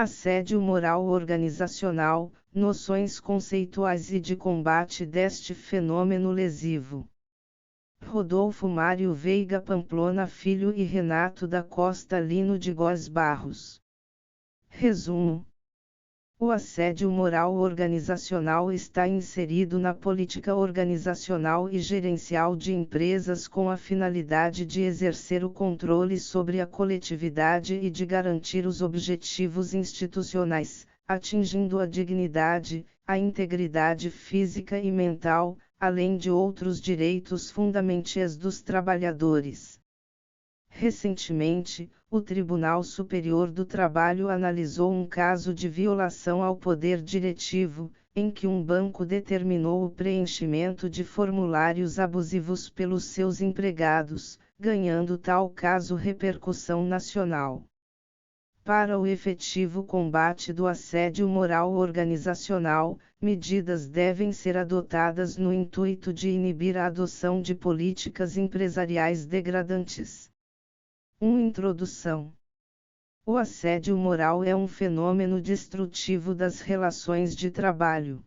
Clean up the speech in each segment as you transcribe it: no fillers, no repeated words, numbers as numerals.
Assédio moral organizacional, noções conceituais e de combate deste fenômeno lesivo. Rodolfo Mário Veiga Pamplona Filho e Renato da Costa Lino de Góes Barros. Resumo: o assédio moral organizacional está inserido na política organizacional e gerencial de empresas com a finalidade de exercer o controle sobre a coletividade e de garantir os objetivos institucionais, atingindo a dignidade, a integridade física e mental, além de outros direitos fundamentais dos trabalhadores. Recentemente, o Tribunal Superior do Trabalho analisou um caso de violação ao poder diretivo, em que um banco determinou o preenchimento de formulários abusivos pelos seus empregados, ganhando tal caso repercussão nacional. Para o efetivo combate do assédio moral organizacional, medidas devem ser adotadas no intuito de inibir a adoção de políticas empresariais degradantes. Introdução. O assédio moral é um fenômeno destrutivo das relações de trabalho.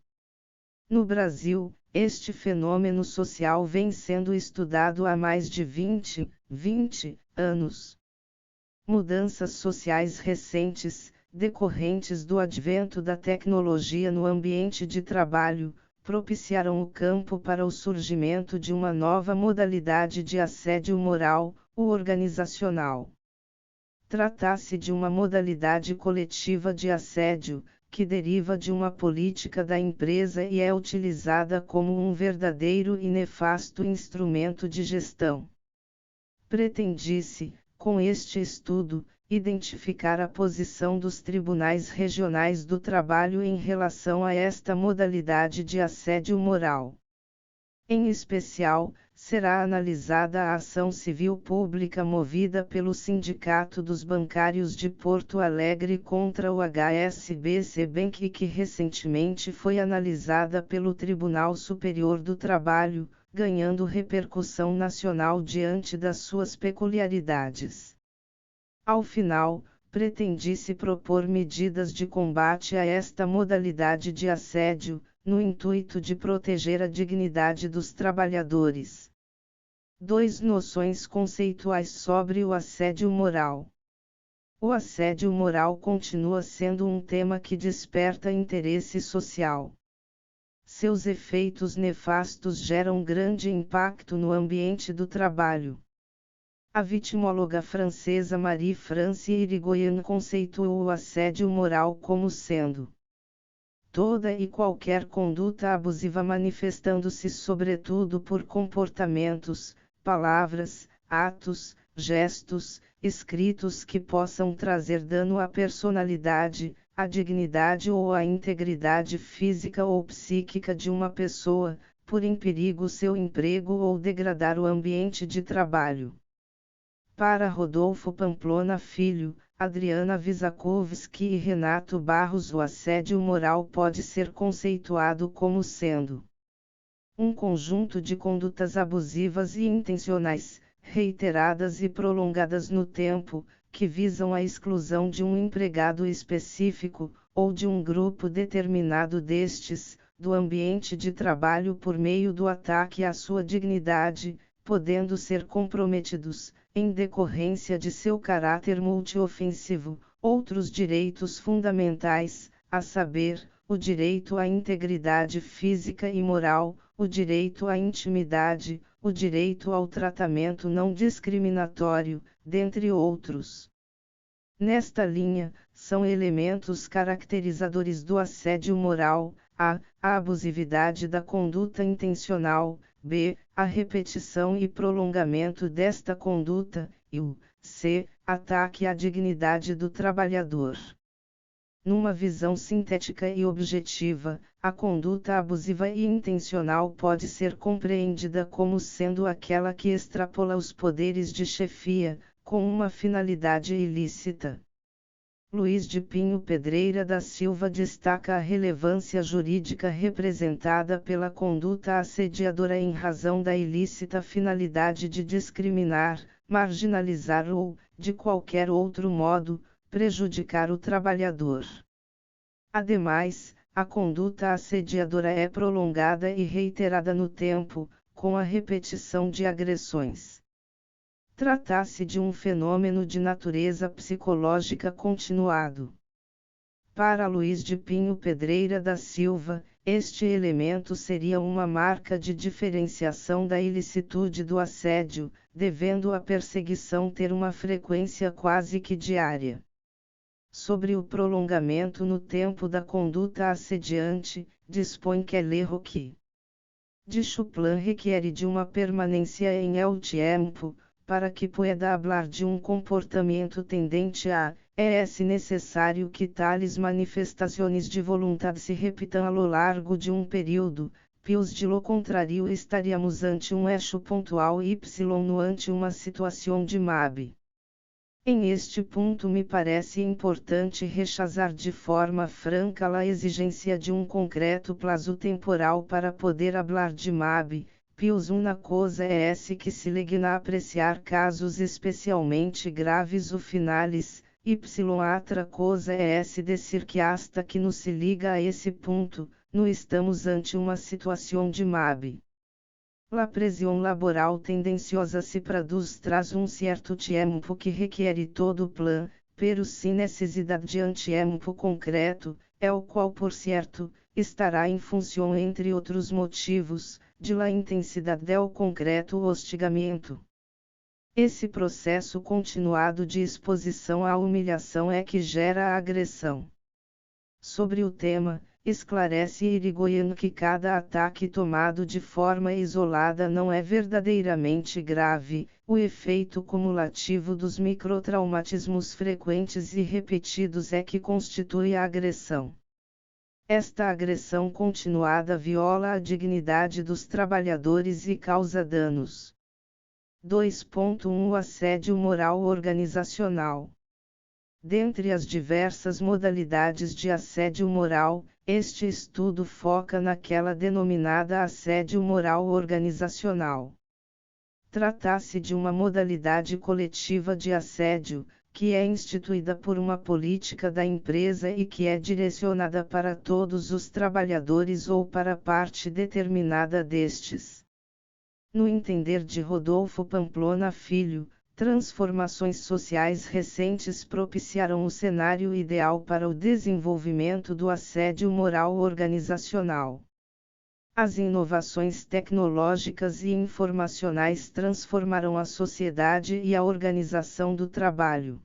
No Brasil, este fenômeno social vem sendo estudado há mais de 20 anos. Mudanças sociais recentes, decorrentes do advento da tecnologia no ambiente de trabalho, propiciaram o campo para o surgimento de uma nova modalidade de assédio moral, o organizacional. Trata-se de uma modalidade coletiva de assédio, que deriva de uma política da empresa e é utilizada como um verdadeiro e nefasto instrumento de gestão. Pretende-se, com este estudo, identificar a posição dos tribunais regionais do trabalho em relação a esta modalidade de assédio moral. Em especial, será analisada a ação civil pública movida pelo Sindicato dos Bancários de Porto Alegre contra o HSBC Bank e que recentemente foi analisada pelo Tribunal Superior do Trabalho, ganhando repercussão nacional diante das suas peculiaridades. Ao final, pretende-se propor medidas de combate a esta modalidade de assédio, no intuito de proteger a dignidade dos trabalhadores. 2 Noções conceituais sobre o assédio moral. O assédio moral continua sendo um tema que desperta interesse social. Seus efeitos nefastos geram grande impacto no ambiente do trabalho. A vitimóloga francesa Marie-France Irigoyen conceituou o assédio moral como sendo toda e qualquer conduta abusiva manifestando-se sobretudo por comportamentos, palavras, atos, gestos, escritos que possam trazer dano à personalidade, à dignidade ou à integridade física ou psíquica de uma pessoa, por em perigo seu emprego ou degradar o ambiente de trabalho. Para Rodolfo Pamplona Filho, Adriana Wisakovsky e Renato Barros, o assédio moral pode ser conceituado como sendo um conjunto de condutas abusivas e intencionais, reiteradas e prolongadas no tempo, que visam a exclusão de um empregado específico, ou de um grupo determinado destes, do ambiente de trabalho por meio do ataque à sua dignidade, podendo ser comprometidos, em decorrência de seu caráter multiofensivo, outros direitos fundamentais, a saber, o direito à integridade física e moral, o direito à intimidade, o direito ao tratamento não discriminatório, dentre outros. Nesta linha, são elementos caracterizadores do assédio moral: a abusividade da conduta intencional, b. a repetição e prolongamento desta conduta, e o c. ataque à dignidade do trabalhador. Numa visão sintética e objetiva, a conduta abusiva e intencional pode ser compreendida como sendo aquela que extrapola os poderes de chefia, com uma finalidade ilícita. Luiz de Pinho Pedreira da Silva destaca a relevância jurídica representada pela conduta assediadora em razão da ilícita finalidade de discriminar, marginalizar ou, de qualquer outro modo, prejudicar o trabalhador. Ademais, a conduta assediadora é prolongada e reiterada no tempo, com a repetição de agressões. Trata-se de um fenômeno de natureza psicológica continuado. Para Luiz de Pinho Pedreira da Silva, este elemento seria uma marca de diferenciação da ilicitude do assédio, devendo a perseguição ter uma frequência quase que diária. Sobre o prolongamento no tempo da conduta assediante, dispõe que l'erro que de Chuplan requer de uma permanência em el tiempo, para que pueda hablar de um comportamento tendente a, é necessário que tales manifestações de vontade se repitam a lo largo de um período, pois de lo contrário estaríamos ante um eixo pontual y no ante uma situação de MAB. Em este ponto me parece importante rechazar de forma franca a exigência de um concreto prazo temporal para poder hablar de MAB, pois uma coisa é que se legna apreciar casos especialmente graves ou finales, y outra coisa é dizer que hasta que não se liga a esse ponto, não estamos ante uma situação de MAB. La pressão laboral tendenciosa se produz tras um certo tempo que requer todo plan, pero sem necessidade de tempo concreto, é o qual por certo, estará em função entre outros motivos, de la intensidade del concreto hostigamento. Esse processo continuado de exposição à humilhação é que gera a agressão. Sobre o tema, esclarece Irigoyen que cada ataque tomado de forma isolada não é verdadeiramente grave, o efeito cumulativo dos microtraumatismos frequentes e repetidos é que constitui a agressão. Esta agressão continuada viola a dignidade dos trabalhadores e causa danos. 2.1 O assédio moral organizacional. Dentre as diversas modalidades de assédio moral, este estudo foca naquela denominada assédio moral organizacional. Trata-se de uma modalidade coletiva de assédio, que é instituída por uma política da empresa e que é direcionada para todos os trabalhadores ou para parte determinada destes. No entender de Rodolfo Pamplona Filho, transformações sociais recentes propiciaram o cenário ideal para o desenvolvimento do assédio moral organizacional. As inovações tecnológicas e informacionais transformaram a sociedade e a organização do trabalho.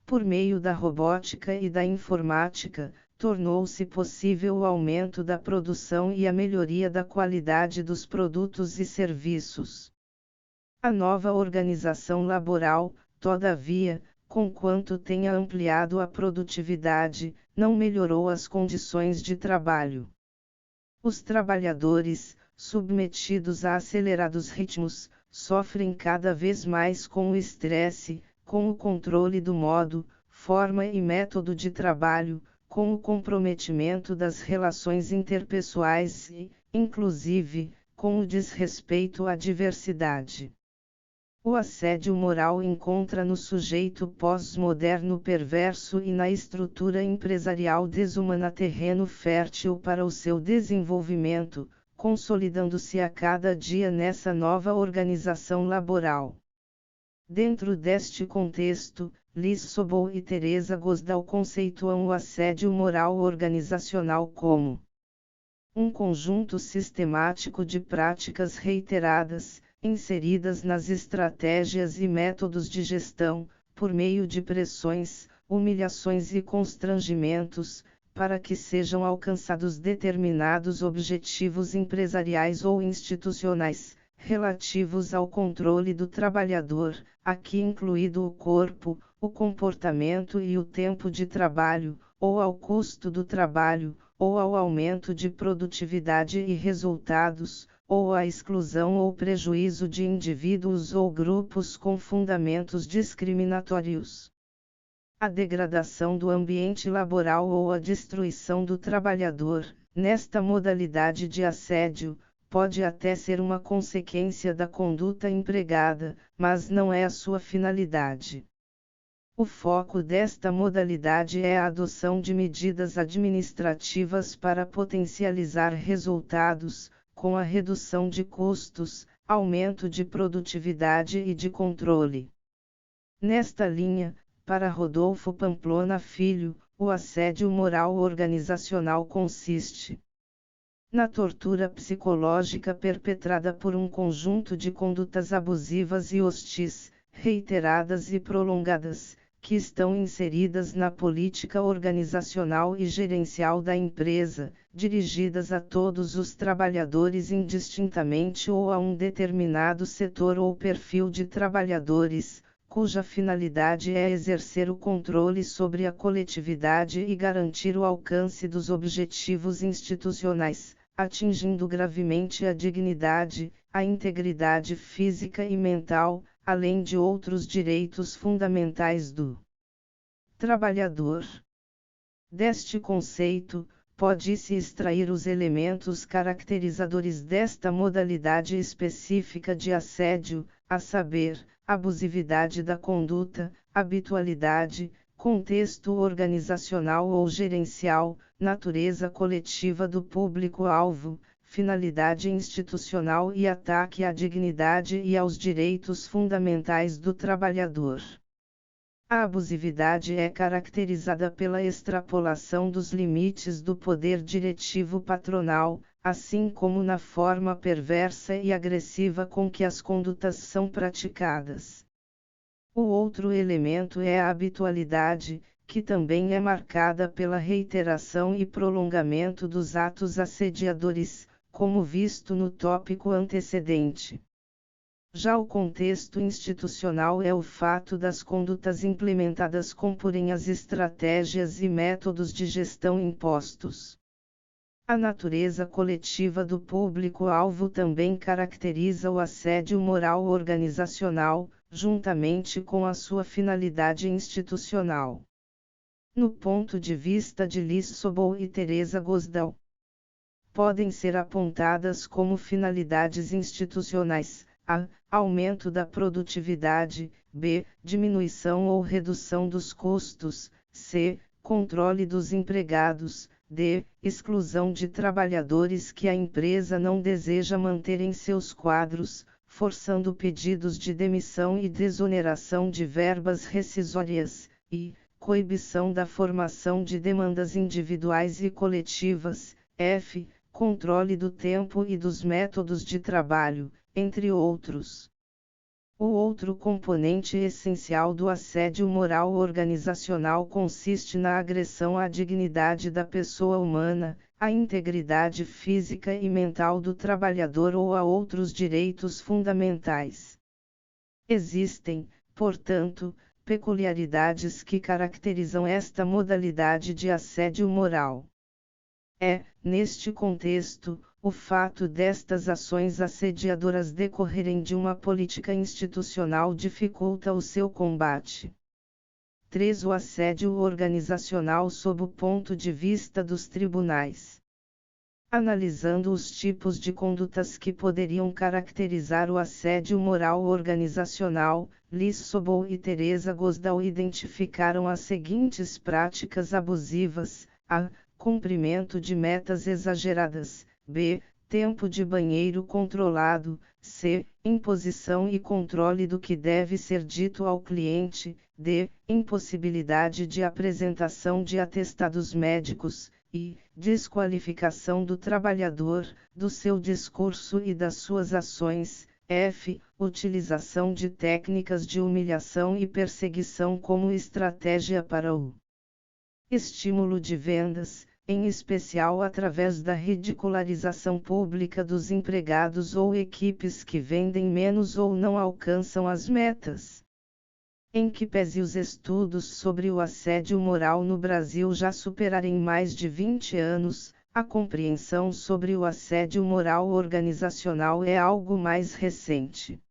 Por meio da robótica e da informática, tornou-se possível o aumento da produção e a melhoria da qualidade dos produtos e serviços. A nova organização laboral, todavia, conquanto tenha ampliado a produtividade, não melhorou as condições de trabalho. Os trabalhadores, submetidos a acelerados ritmos, sofrem cada vez mais com o estresse, com o controle do modo, forma e método de trabalho, com o comprometimento das relações interpessoais e, inclusive, com o desrespeito à diversidade. O assédio moral encontra no sujeito pós-moderno perverso e na estrutura empresarial desumana terreno fértil para o seu desenvolvimento, consolidando-se a cada dia nessa nova organização laboral. Dentro deste contexto, Liz Sobol e Teresa Gosdal conceituam o assédio moral organizacional como um conjunto sistemático de práticas reiteradas, inseridas nas estratégias e métodos de gestão, por meio de pressões, humilhações e constrangimentos, para que sejam alcançados determinados objetivos empresariais ou institucionais, relativos ao controle do trabalhador, aqui incluído o corpo, o comportamento e o tempo de trabalho, ou ao custo do trabalho, ou ao aumento de produtividade e resultados, ou à exclusão ou prejuízo de indivíduos ou grupos com fundamentos discriminatórios. A degradação do ambiente laboral ou a destruição do trabalhador, nesta modalidade de assédio, pode até ser uma consequência da conduta empregada, mas não é a sua finalidade. O foco desta modalidade é a adoção de medidas administrativas para potencializar resultados, com a redução de custos, aumento de produtividade e de controle. Nesta linha, para Rodolfo Pamplona Filho, o assédio moral organizacional consiste na tortura psicológica perpetrada por um conjunto de condutas abusivas e hostis, reiteradas e prolongadas, que estão inseridas na política organizacional e gerencial da empresa, dirigidas a todos os trabalhadores indistintamente ou a um determinado setor ou perfil de trabalhadores, cuja finalidade é exercer o controle sobre a coletividade e garantir o alcance dos objetivos institucionais, atingindo gravemente a dignidade, a integridade física e mental, além de outros direitos fundamentais do trabalhador. Deste conceito, pode-se extrair os elementos caracterizadores desta modalidade específica de assédio, a saber, abusividade da conduta, habitualidade, contexto organizacional ou gerencial, natureza coletiva do público-alvo, finalidade institucional e ataque à dignidade e aos direitos fundamentais do trabalhador. A abusividade é caracterizada pela extrapolação dos limites do poder diretivo patronal, assim como na forma perversa e agressiva com que as condutas são praticadas. O outro elemento é a habitualidade, que também é marcada pela reiteração e prolongamento dos atos assediadores, como visto no tópico antecedente. Já o contexto institucional é o fato das condutas implementadas comporem as estratégias e métodos de gestão impostos. A natureza coletiva do público-alvo também caracteriza o assédio moral organizacional, juntamente com a sua finalidade institucional. No ponto de vista de Liz Sobol e Teresa Gosdal, podem ser apontadas como finalidades institucionais: a. Aumento da produtividade, b. Diminuição ou redução dos custos, c. Controle dos empregados, d. Exclusão de trabalhadores que a empresa não deseja manter em seus quadros, forçando pedidos de demissão e desoneração de verbas rescisórias, e coibição da formação de demandas individuais e coletivas, f. Controle do tempo e dos métodos de trabalho, entre outros. O outro componente essencial do assédio moral organizacional consiste na agressão à dignidade da pessoa humana, à integridade física e mental do trabalhador ou a outros direitos fundamentais. Existem, portanto, peculiaridades que caracterizam esta modalidade de assédio moral. É, neste contexto, o fato destas ações assediadoras decorrerem de uma política institucional dificulta o seu combate. 3. O assédio organizacional sob o ponto de vista dos tribunais. Analisando os tipos de condutas que poderiam caracterizar o assédio moral organizacional, Liz Sobol e Teresa Gosdal identificaram as seguintes práticas abusivas: a. Cumprimento de metas exageradas, b. Tempo de banheiro controlado, c. Imposição e controle do que deve ser dito ao cliente, d. Impossibilidade de apresentação de atestados médicos, e desqualificação do trabalhador, do seu discurso e das suas ações, f. Utilização de técnicas de humilhação e perseguição como estratégia para o estímulo de vendas, em especial através da ridicularização pública dos empregados ou equipes que vendem menos ou não alcançam as metas. Em que pese os estudos sobre o assédio moral no Brasil já superarem mais de 20 anos, a compreensão sobre o assédio moral organizacional é algo mais recente.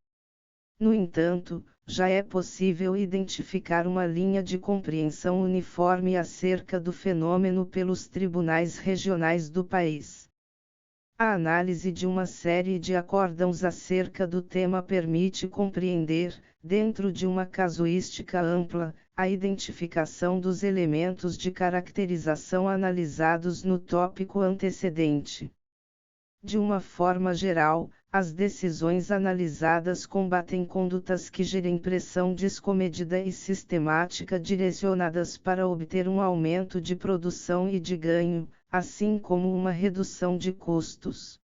No entanto, já é possível identificar uma linha de compreensão uniforme acerca do fenômeno pelos tribunais regionais do país. A análise de uma série de acórdãos acerca do tema permite compreender, dentro de uma casuística ampla, a identificação dos elementos de caracterização analisados no tópico antecedente. De uma forma geral, as decisões analisadas combatem condutas que gerem pressão descomedida e sistemática direcionadas para obter um aumento de produção e de ganho, assim como uma redução de custos.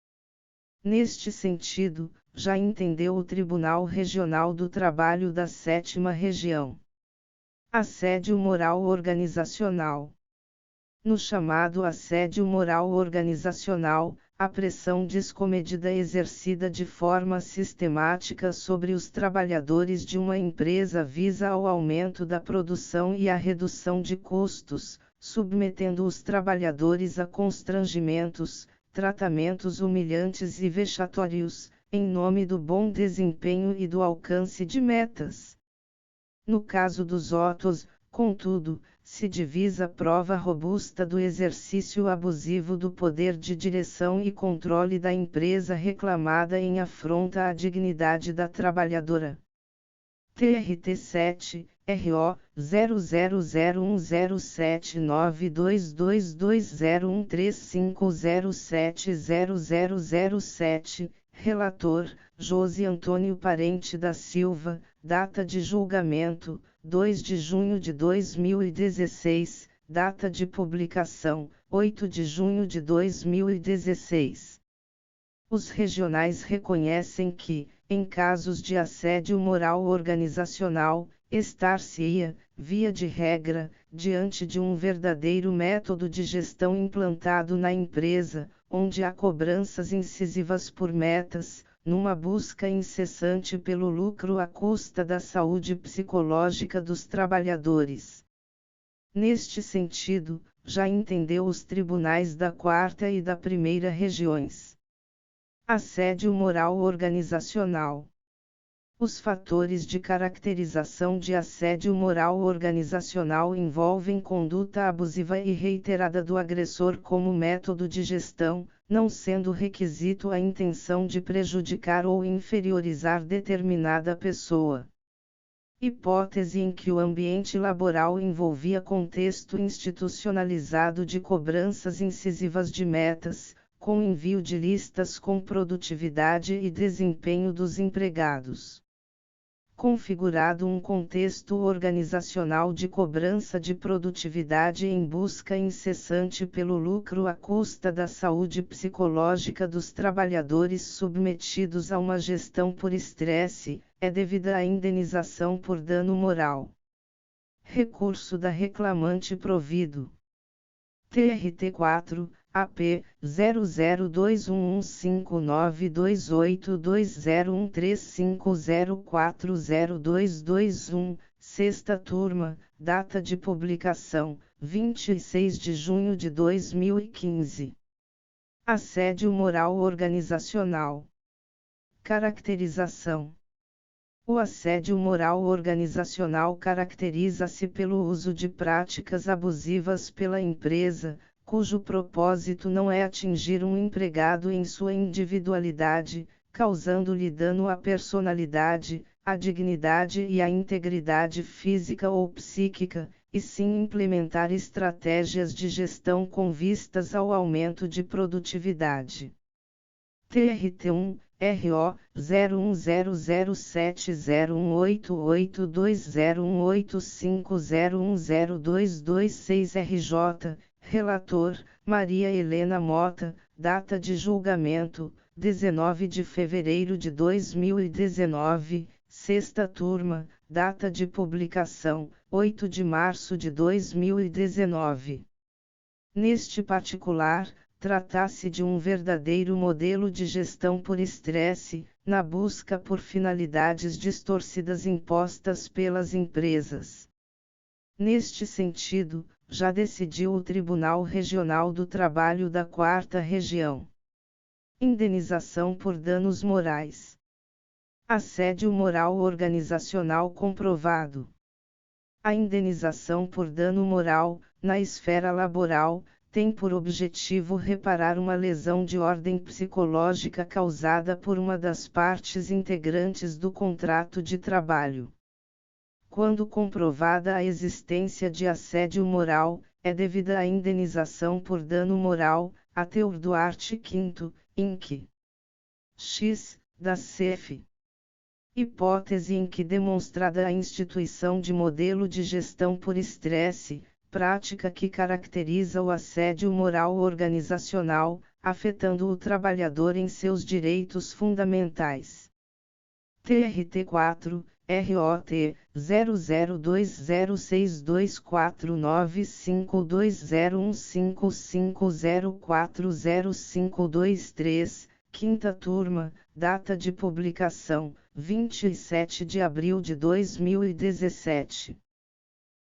Neste sentido, já entendeu o Tribunal Regional do Trabalho da 7ª Região. Assédio moral organizacional. No chamado assédio moral organizacional, a pressão descomedida exercida de forma sistemática sobre os trabalhadores de uma empresa visa ao aumento da produção e à redução de custos, submetendo os trabalhadores a constrangimentos, tratamentos humilhantes e vexatórios, em nome do bom desempenho e do alcance de metas. No caso dos autos, contudo, se divisa prova robusta do exercício abusivo do poder de direção e controle da empresa reclamada em afronta à dignidade da trabalhadora. TRT 7, RO 00010792201350700007, relator, José Antônio Parente da Silva, data de julgamento, 2 de junho de 2016, data de publicação, 8 de junho de 2016. Os regionais reconhecem que, em casos de assédio moral organizacional, estar-se-ia, via de regra, diante de um verdadeiro método de gestão implantado na empresa, onde há cobranças incisivas por metas, numa busca incessante pelo lucro à custa da saúde psicológica dos trabalhadores. Neste sentido, já entendeu os tribunais da 4ª e da 1ª Regiões. Assédio moral organizacional. Os fatores de caracterização de assédio moral organizacional envolvem conduta abusiva e reiterada do agressor como método de gestão, não sendo requisito a intenção de prejudicar ou inferiorizar determinada pessoa. Hipótese em que o ambiente laboral envolvia contexto institucionalizado de cobranças incisivas de metas, com envio de listas com produtividade e desempenho dos empregados. Configurado um contexto organizacional de cobrança de produtividade em busca incessante pelo lucro à custa da saúde psicológica dos trabalhadores submetidos a uma gestão por estresse, é devida a indenização por dano moral. Recurso da reclamante provido. TRT 4, AP 00215928201350402221, sexta turma, data de publicação, 26 de junho de 2015. Assédio moral organizacional. Caracterização. O assédio moral organizacional caracteriza-se pelo uso de práticas abusivas pela empresa, cujo propósito não é atingir um empregado em sua individualidade, causando-lhe dano à personalidade, à dignidade e à integridade física ou psíquica, e sim implementar estratégias de gestão com vistas ao aumento de produtividade. TRT1, RO 01007018820185010226RJ, relator, Maria Helena Mota, data de julgamento, 19 de fevereiro de 2019, sexta turma, data de publicação, 8 de março de 2019. Neste particular, trata-se de um verdadeiro modelo de gestão por estresse, na busca por finalidades distorcidas impostas pelas empresas. Neste sentido, já decidiu o Tribunal Regional do Trabalho da 4ª Região. Indenização por danos morais. Assédio moral organizacional comprovado. A indenização por dano moral, na esfera laboral, tem por objetivo reparar uma lesão de ordem psicológica causada por uma das partes integrantes do contrato de trabalho. Quando comprovada a existência de assédio moral, é devida a indenização por dano moral, a teor Duarte V, Inc. X, da CF. Hipótese em que demonstrada a instituição de modelo de gestão por estresse, prática que caracteriza o assédio moral organizacional, afetando o trabalhador em seus direitos fundamentais. TRT 4, ROT, 00206249520155040523, quinta turma, data de publicação, 27 de abril de 2017.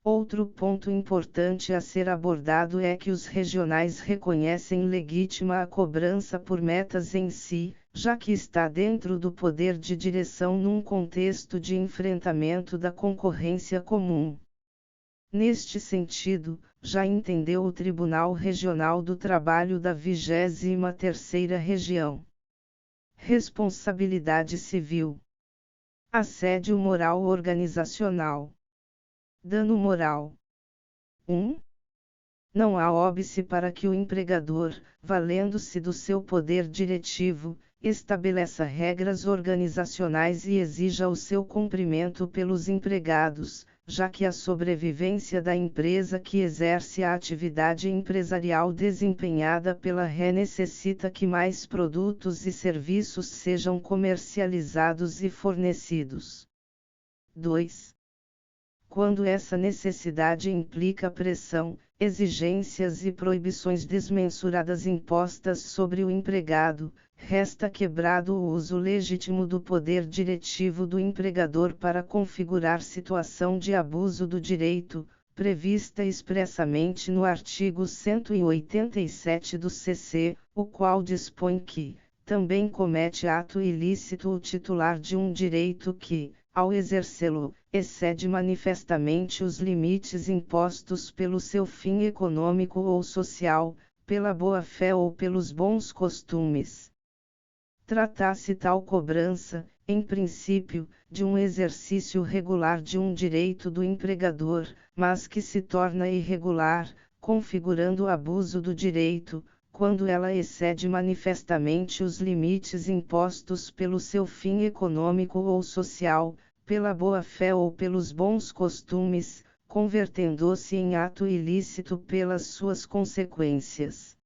Outro ponto importante a ser abordado é que os regionais reconhecem legítima a cobrança por metas em si, já que está dentro do poder de direção num contexto de enfrentamento da concorrência comum. Neste sentido, já entendeu o Tribunal Regional do Trabalho da 23ª Região. Responsabilidade civil. Assédio moral organizacional. Dano moral. 1. Não há óbice para que o empregador, valendo-se do seu poder diretivo, estabeleça regras organizacionais e exija o seu cumprimento pelos empregados, já que a sobrevivência da empresa que exerce a atividade empresarial desempenhada pela RE necessita que mais produtos e serviços sejam comercializados e fornecidos. 2. Quando essa necessidade implica pressão, exigências e proibições desmensuradas impostas sobre o empregado, resta quebrado o uso legítimo do poder diretivo do empregador para configurar situação de abuso do direito, prevista expressamente no artigo 187 do CC, o qual dispõe que, também comete ato ilícito o titular de um direito que, ao exercê-lo, excede manifestamente os limites impostos pelo seu fim econômico ou social, pela boa-fé ou pelos bons costumes. Trata-se tal cobrança, em princípio, de um exercício regular de um direito do empregador, mas que se torna irregular, configurando o abuso do direito, quando ela excede manifestamente os limites impostos pelo seu fim econômico ou social, pela boa-fé ou pelos bons costumes, convertendo-se em ato ilícito pelas suas consequências.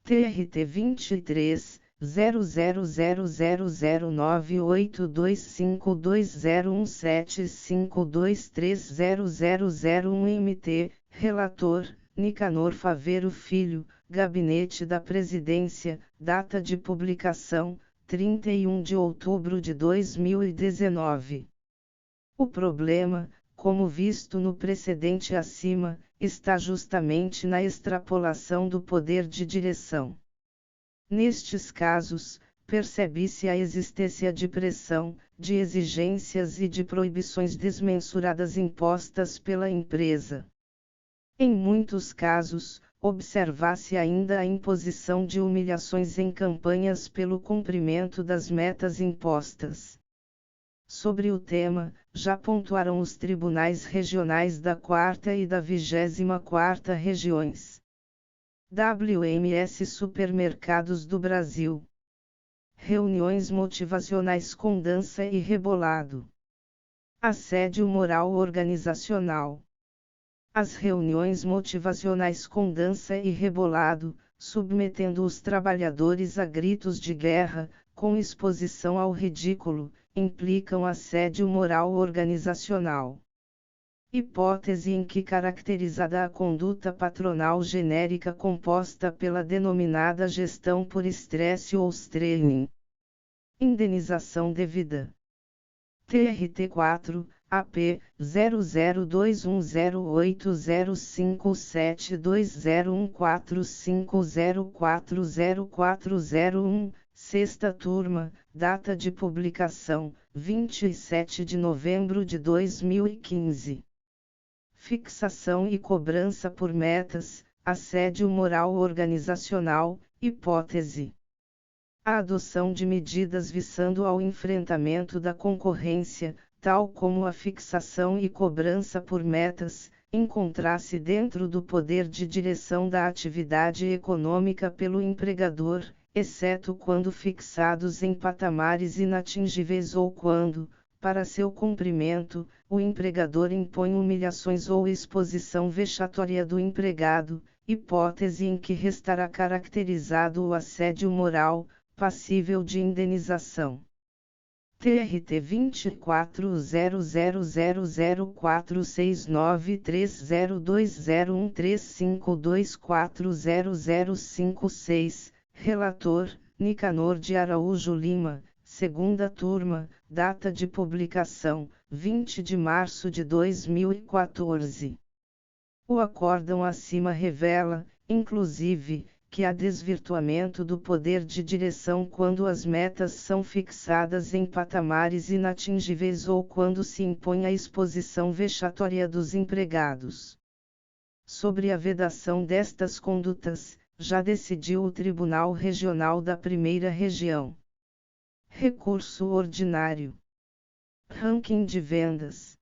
TRT 23, 00009825201752300001MT, relator, Nicanor Faveiro Filho, Gabinete da Presidência, data de publicação, 31 de outubro de 2019. O problema, como visto no precedente acima, está justamente na extrapolação do poder de direção. Nestes casos, percebe-se a existência de pressão, de exigências e de proibições desmensuradas impostas pela empresa. Em muitos casos, observa-se ainda a imposição de humilhações em campanhas pelo cumprimento das metas impostas. Sobre o tema, já pontuaram os tribunais regionais da 4ª e da 24ª regiões. WMS Supermercados do Brasil. Reuniões motivacionais com dança e rebolado. Assédio moral organizacional. As reuniões motivacionais com dança e rebolado, submetendo os trabalhadores a gritos de guerra, com exposição ao ridículo, implicam assédio moral organizacional. Hipótese em que caracterizada a conduta patronal genérica composta pela denominada gestão por estresse ou training. Indenização devida. TRT 4, AP, 00210805720145040401, sexta turma, data de publicação, 27 de novembro de 2015. Fixação e cobrança por metas, assédio moral organizacional, hipótese. A adoção de medidas visando ao enfrentamento da concorrência, tal como a fixação e cobrança por metas, encontrar-se dentro do poder de direção da atividade econômica pelo empregador, exceto quando fixados em patamares inatingíveis ou quando, para seu cumprimento, o empregador impõe humilhações ou exposição vexatória do empregado, hipótese em que restará caracterizado o assédio moral, passível de indenização. TRT 24.00046930230135240056, relator, Nicanor de Araújo Lima, segunda turma, data de publicação, 20 de março de 2014. O acórdão acima revela, inclusive, que há desvirtuamento do poder de direção quando as metas são fixadas em patamares inatingíveis ou quando se impõe a exposição vexatória dos empregados. Sobre a vedação destas condutas, já decidiu o Tribunal Regional da Primeira Região. Recurso ordinário. Ranking de vendas.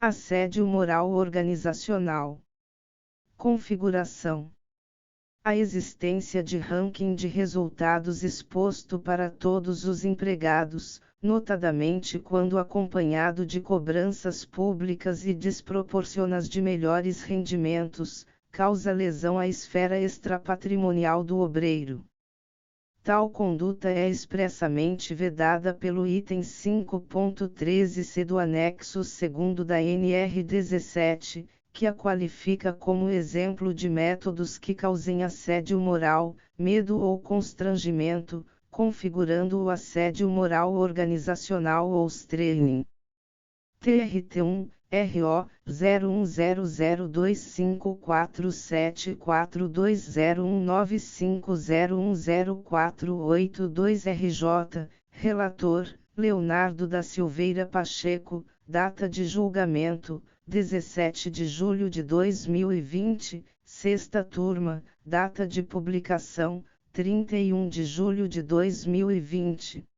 Assédio moral organizacional. Configuração. A existência de ranking de resultados exposto para todos os empregados, notadamente quando acompanhado de cobranças públicas e desproporcionadas de melhores rendimentos, causa lesão à esfera extrapatrimonial do obreiro. Tal conduta é expressamente vedada pelo item 5.13c do anexo 2º da NR 17, que a qualifica como exemplo de métodos que causem assédio moral, medo ou constrangimento, configurando o assédio moral organizacional ou training. TRT1, RO 01002547420195010482 RJ, relator, Leonardo da Silveira Pacheco, data de julgamento, 17 de julho de 2020, sexta turma, data de publicação, 31 de julho de 2020.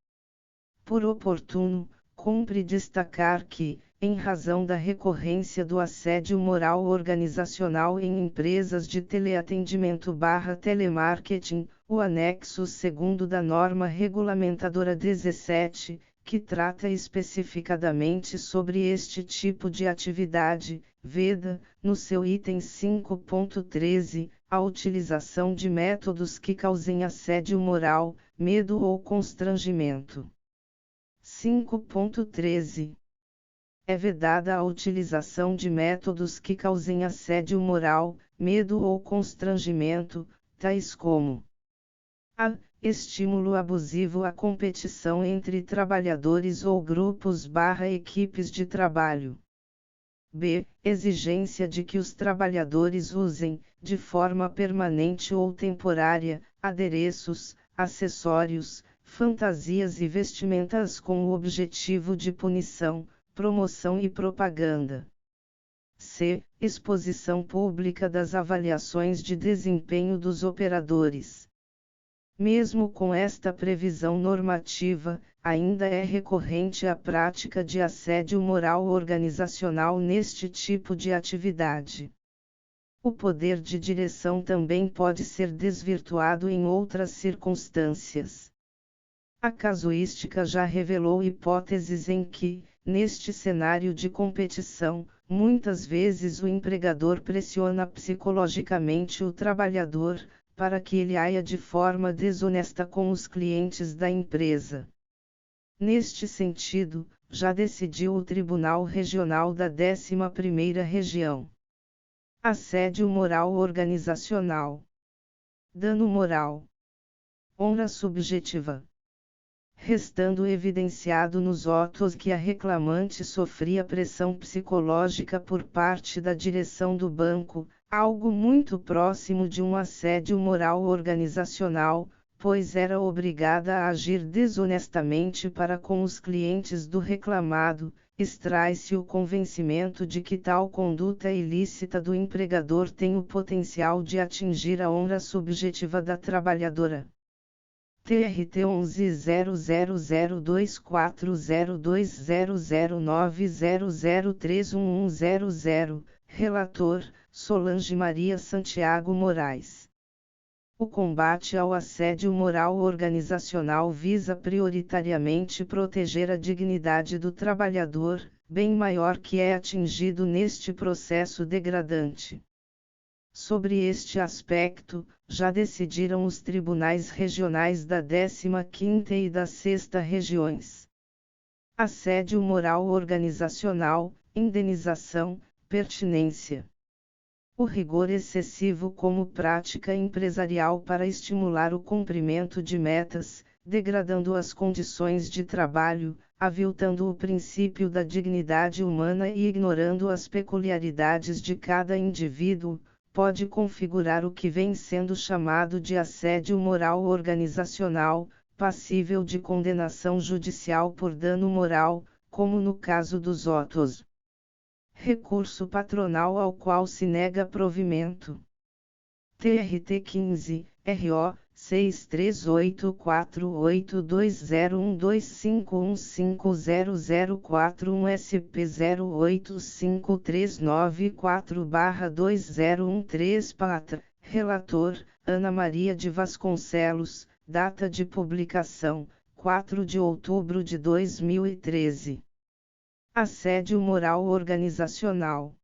Por oportuno, cumpre destacar que, em razão da recorrência do assédio moral organizacional em empresas de teleatendimento/telemarketing, o anexo 2º da norma regulamentadora 17, que trata especificadamente sobre este tipo de atividade, veda, no seu item 5.13, a utilização de métodos que causem assédio moral, medo ou constrangimento. 5.13. É vedada a utilização de métodos que causem assédio moral, medo ou constrangimento, tais como a. Estímulo abusivo à competição entre trabalhadores ou grupos/equipes de trabalho. B. Exigência de que os trabalhadores usem, de forma permanente ou temporária, adereços, acessórios, fantasias e vestimentas com o objetivo de punição, promoção e propaganda. C. Exposição pública das avaliações de desempenho dos operadores. Mesmo com esta previsão normativa, ainda é recorrente a prática de assédio moral organizacional neste tipo de atividade. O poder de direção também pode ser desvirtuado em outras circunstâncias. A casuística já revelou hipóteses em que, neste cenário de competição, muitas vezes o empregador pressiona psicologicamente o trabalhador, para que ele haja de forma desonesta com os clientes da empresa. Neste sentido, já decidiu o Tribunal Regional da 11ª Região. Assédio moral organizacional. Dano moral. Honra subjetiva. Restando evidenciado nos autos que a reclamante sofria pressão psicológica por parte da direção do banco, algo muito próximo de um assédio moral organizacional, pois era obrigada a agir desonestamente para com os clientes do reclamado, extrai-se o convencimento de que tal conduta ilícita do empregador tem o potencial de atingir a honra subjetiva da trabalhadora. TRT 11000240200900311100, relator, Solange Maria Santiago Moraes. O combate ao assédio moral organizacional visa prioritariamente proteger a dignidade do trabalhador, bem maior que é atingido neste processo degradante. Sobre este aspecto, já decidiram os tribunais regionais da 15ª e da 6ª regiões. Assédio moral organizacional, indenização, pertinência. O rigor excessivo como prática empresarial para estimular o cumprimento de metas, degradando as condições de trabalho, aviltando o princípio da dignidade humana e ignorando as peculiaridades de cada indivíduo, pode configurar o que vem sendo chamado de assédio moral organizacional, passível de condenação judicial por dano moral, como no caso dos autos. Recurso patronal ao qual se nega provimento. TRT 15, RO 6384820125150041 SP 085394/2013 Patra, relator, Ana Maria de Vasconcelos, data de publicação, 4 de outubro de 2013. Assédio moral organizacional.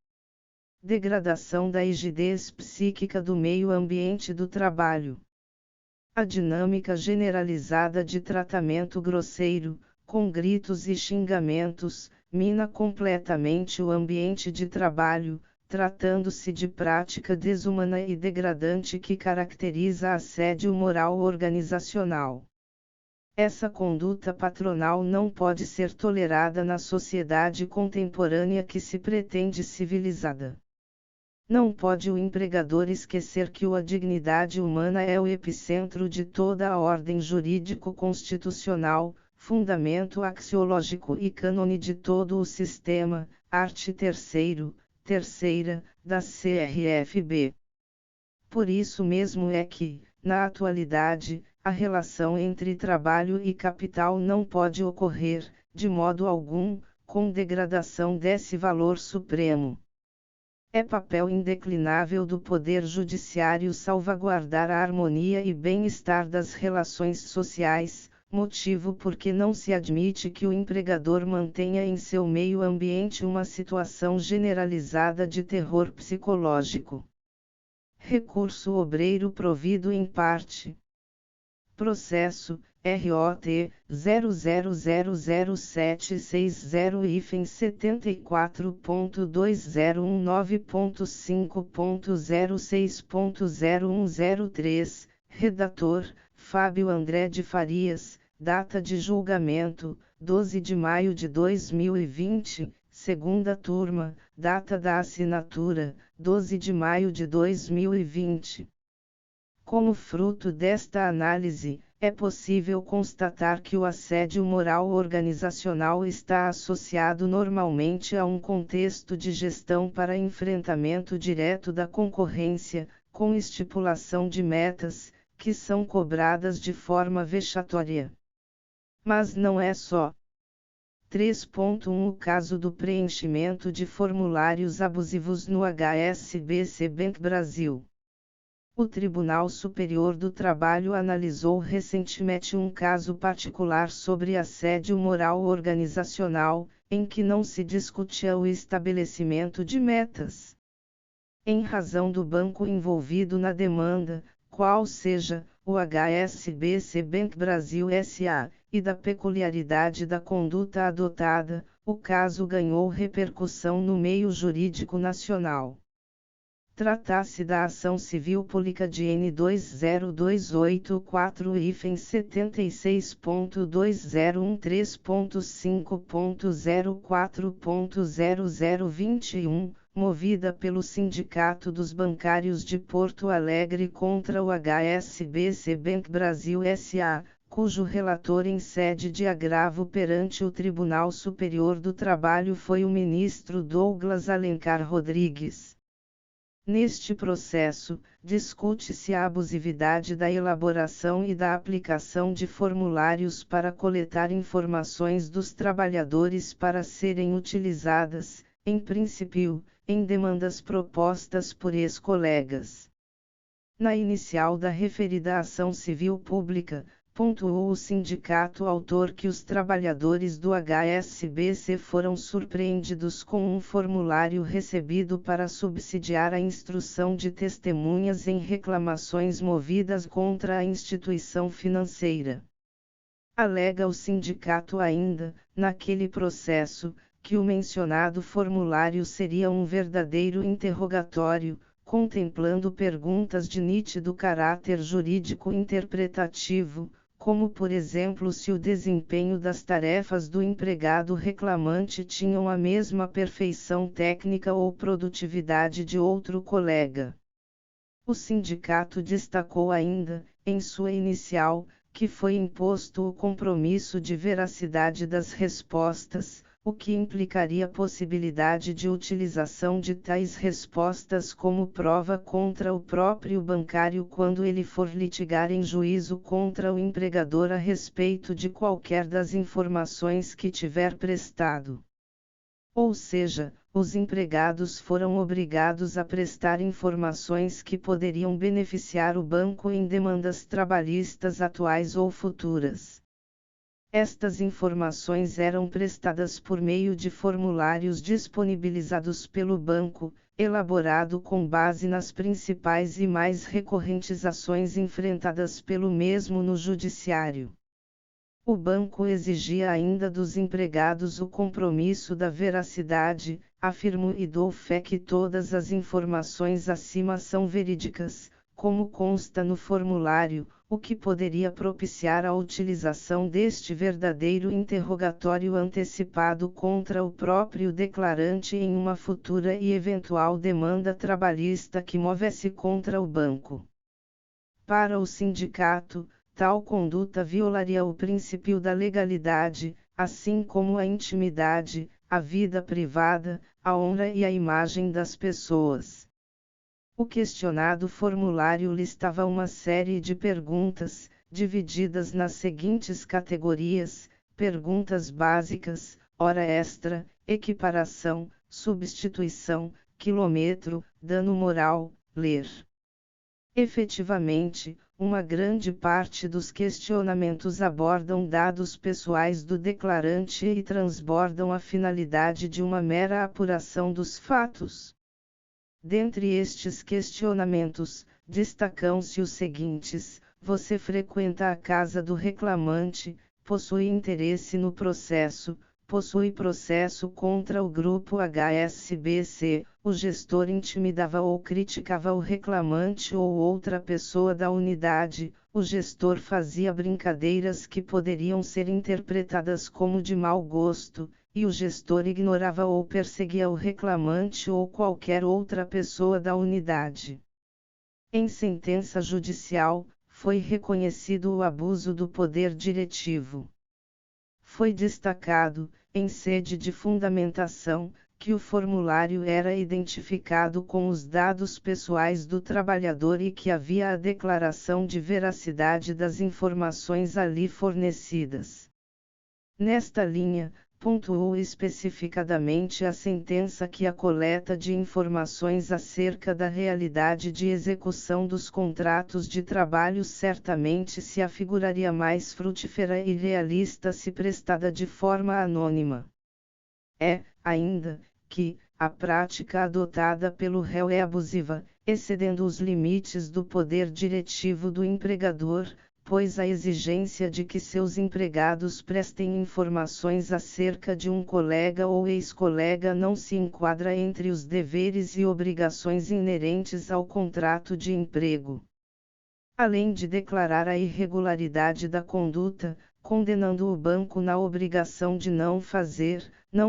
Degradação da rigidez psíquica do meio ambiente do trabalho. A dinâmica generalizada de tratamento grosseiro, com gritos e xingamentos, mina completamente o ambiente de trabalho, tratando-se de prática desumana e degradante que caracteriza assédio moral organizacional. Essa conduta patronal não pode ser tolerada na sociedade contemporânea que se pretende civilizada. Não pode o empregador esquecer que a dignidade humana é o epicentro de toda a ordem jurídico-constitucional, fundamento axiológico e cânone de todo o sistema, art. 3ª, da CRFB. Por isso mesmo é que, na atualidade, a relação entre trabalho e capital não pode ocorrer, de modo algum, com degradação desse valor supremo. É papel indeclinável do Poder Judiciário salvaguardar a harmonia e bem-estar das relações sociais, motivo por que não se admite que o empregador mantenha em seu meio ambiente uma situação generalizada de terror psicológico. Recurso obreiro provido em parte. Processo, ROT, 0000760-74.2019.5.06.0103, redator, Fábio André de Farias, data de julgamento, 12 de maio de 2020, segunda turma, data da assinatura, 12 de maio de 2020. Como fruto desta análise, é possível constatar que o assédio moral organizacional está associado normalmente a um contexto de gestão para enfrentamento direto da concorrência, com estipulação de metas, que são cobradas de forma vexatória. Mas não é só. 3.1 O caso do preenchimento de formulários abusivos no HSBC Bank Brasil. O Tribunal Superior do Trabalho analisou recentemente um caso particular sobre assédio moral organizacional, em que não se discutia o estabelecimento de metas. Em razão do banco envolvido na demanda, qual seja, o HSBC Bank Brasil S.A., e da peculiaridade da conduta adotada, o caso ganhou repercussão no meio jurídico nacional. Trata-se da ação civil pública de N20284-76.2013.5.04.0021, movida pelo Sindicato dos Bancários de Porto Alegre contra o HSBC Bank Brasil S.A., cujo relator em sede de agravo perante o Tribunal Superior do Trabalho foi o ministro Douglas Alencar Rodrigues. Neste processo, discute-se a abusividade da elaboração e da aplicação de formulários para coletar informações dos trabalhadores para serem utilizadas, em princípio, em demandas propostas por ex-colegas. Na inicial da referida ação civil pública, pontuou o sindicato autor que os trabalhadores do HSBC foram surpreendidos com um formulário recebido para subsidiar a instrução de testemunhas em reclamações movidas contra a instituição financeira. Alega o sindicato ainda, naquele processo, que o mencionado formulário seria um verdadeiro interrogatório, contemplando perguntas de nítido caráter jurídico interpretativo, como por exemplo se o desempenho das tarefas do empregado reclamante tinham a mesma perfeição técnica ou produtividade de outro colega. O sindicato destacou ainda, em sua inicial, que foi imposto o compromisso de veracidade das respostas, o que implicaria a possibilidade de utilização de tais respostas como prova contra o próprio bancário quando ele for litigar em juízo contra o empregador a respeito de qualquer das informações que tiver prestado. Ou seja, os empregados foram obrigados a prestar informações que poderiam beneficiar o banco em demandas trabalhistas atuais ou futuras. Estas informações eram prestadas por meio de formulários disponibilizados pelo banco, elaborado com base nas principais e mais recorrentes ações enfrentadas pelo mesmo no judiciário. O banco exigia ainda dos empregados o compromisso da veracidade, afirmo e dou fé que todas as informações acima são verídicas, como consta no formulário, o que poderia propiciar a utilização deste verdadeiro interrogatório antecipado contra o próprio declarante em uma futura e eventual demanda trabalhista que movesse contra o banco. Para o sindicato, tal conduta violaria o princípio da legalidade, assim como a intimidade, a vida privada, a honra e a imagem das pessoas. O questionado formulário listava uma série de perguntas, divididas nas seguintes categorias: perguntas básicas, hora extra, equiparação, substituição, quilômetro, dano moral, ler. Efetivamente, uma grande parte dos questionamentos abordam dados pessoais do declarante e transbordam a finalidade de uma mera apuração dos fatos. Dentre estes questionamentos, destacam-se os seguintes: você frequenta a casa do reclamante, possui interesse no processo, possui processo contra o grupo HSBC, o gestor intimidava ou criticava o reclamante ou outra pessoa da unidade, o gestor fazia brincadeiras que poderiam ser interpretadas como de mau gosto, e o gestor ignorava ou perseguia o reclamante ou qualquer outra pessoa da unidade. Em sentença judicial, foi reconhecido o abuso do poder diretivo. Foi destacado, em sede de fundamentação, que o formulário era identificado com os dados pessoais do trabalhador e que havia a declaração de veracidade das informações ali fornecidas. Nesta linha, pontuou especificadamente a sentença que a coleta de informações acerca da realidade de execução dos contratos de trabalho certamente se afiguraria mais frutífera e realista se prestada de forma anônima. Ainda, que a prática adotada pelo réu é abusiva, excedendo os limites do poder diretivo do empregador, pois a exigência de que seus empregados prestem informações acerca de um colega ou ex-colega não se enquadra entre os deveres e obrigações inerentes ao contrato de emprego. Além de declarar a irregularidade da conduta, condenando o banco na obrigação de não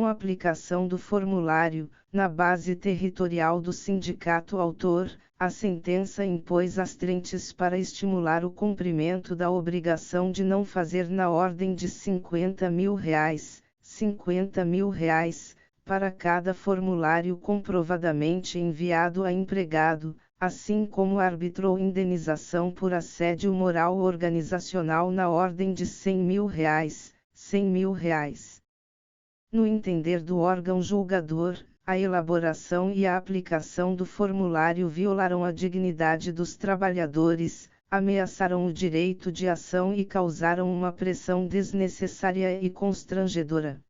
aplicação do formulário, na base territorial do sindicato autor, a sentença impôs astrentes para estimular o cumprimento da obrigação de não fazer na ordem de R$ 50.000, para cada formulário comprovadamente enviado a empregado, assim como arbitrou indenização por assédio moral organizacional na ordem de R$ 100.000. No entender do órgão julgador, a elaboração e a aplicação do formulário violaram a dignidade dos trabalhadores, ameaçaram o direito de ação e causaram uma pressão desnecessária e constrangedora.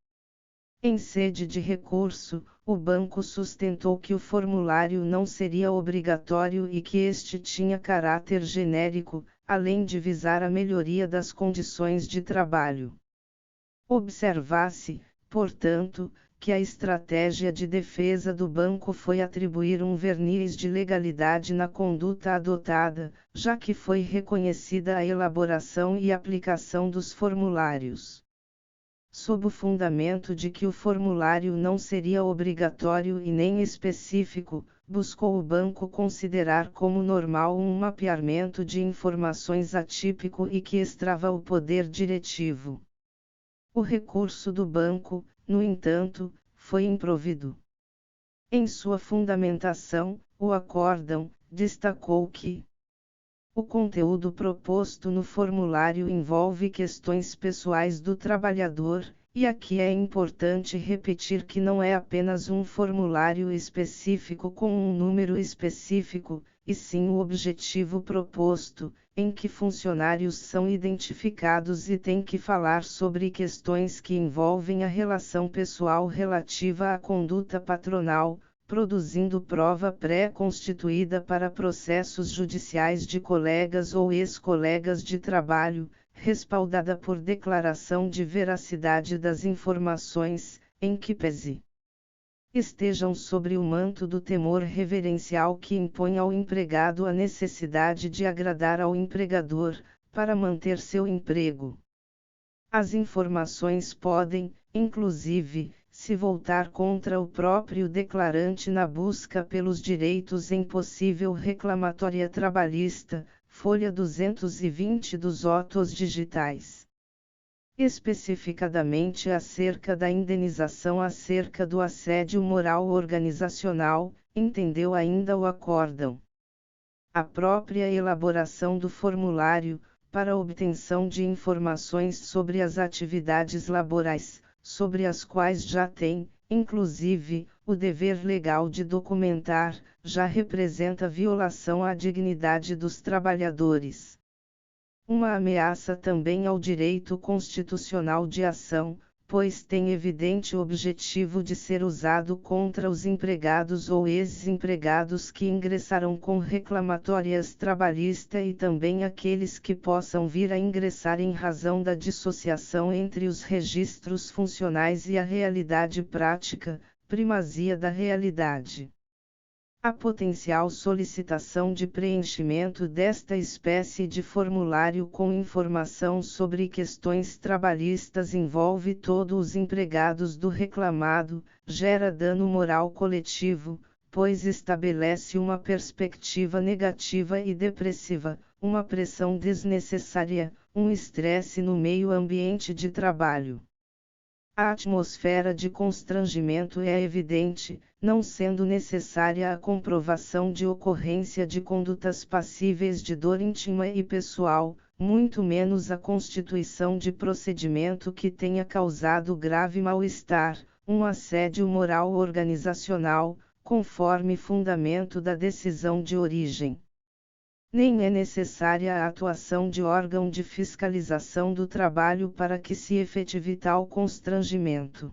Em sede de recurso, o banco sustentou que o formulário não seria obrigatório e que este tinha caráter genérico, além de visar a melhoria das condições de trabalho. Observa-se, portanto, que a estratégia de defesa do banco foi atribuir um verniz de legalidade na conduta adotada, já que foi reconhecida a elaboração e aplicação dos formulários. Sob o fundamento de que o formulário não seria obrigatório e nem específico, buscou o banco considerar como normal um mapeamento de informações atípico e que extrava o poder diretivo. O recurso do banco, no entanto, foi improvido. Em sua fundamentação, o acórdão destacou que o conteúdo proposto no formulário envolve questões pessoais do trabalhador, e aqui é importante repetir que não é apenas um formulário específico com um número específico, e sim o objetivo proposto, em que funcionários são identificados e têm que falar sobre questões que envolvem a relação pessoal relativa à conduta patronal, produzindo prova pré-constituída para processos judiciais de colegas ou ex-colegas de trabalho, respaldada por declaração de veracidade das informações, em que pese estejam sobre o manto do temor reverencial que impõe ao empregado a necessidade de agradar ao empregador, para manter seu emprego. As informações podem, inclusive, se voltar contra o próprio declarante na busca pelos direitos em possível reclamatória trabalhista, folha 220 dos autos digitais. Especificadamente acerca da indenização acerca do assédio moral organizacional, entendeu ainda o acórdão. A própria elaboração do formulário, para obtenção de informações sobre as atividades laborais, sobre as quais já tem, inclusive, o dever legal de documentar, já representa violação à dignidade dos trabalhadores. Uma ameaça também ao direito constitucional de ação, pois tem evidente objetivo de ser usado contra os empregados ou ex-empregados que ingressaram com reclamatórias trabalhista e também aqueles que possam vir a ingressar em razão da dissociação entre os registros funcionais e a realidade prática, primazia da realidade. A potencial solicitação de preenchimento desta espécie de formulário com informação sobre questões trabalhistas envolve todos os empregados do reclamado, gera dano moral coletivo, pois estabelece uma perspectiva negativa e depressiva, uma pressão desnecessária, um estresse no meio ambiente de trabalho. A atmosfera de constrangimento é evidente, não sendo necessária a comprovação de ocorrência de condutas passíveis de dor íntima e pessoal, muito menos a constituição de procedimento que tenha causado grave mal-estar, um assédio moral organizacional, conforme fundamento da decisão de origem. Nem é necessária a atuação de órgão de fiscalização do trabalho para que se efetive tal constrangimento.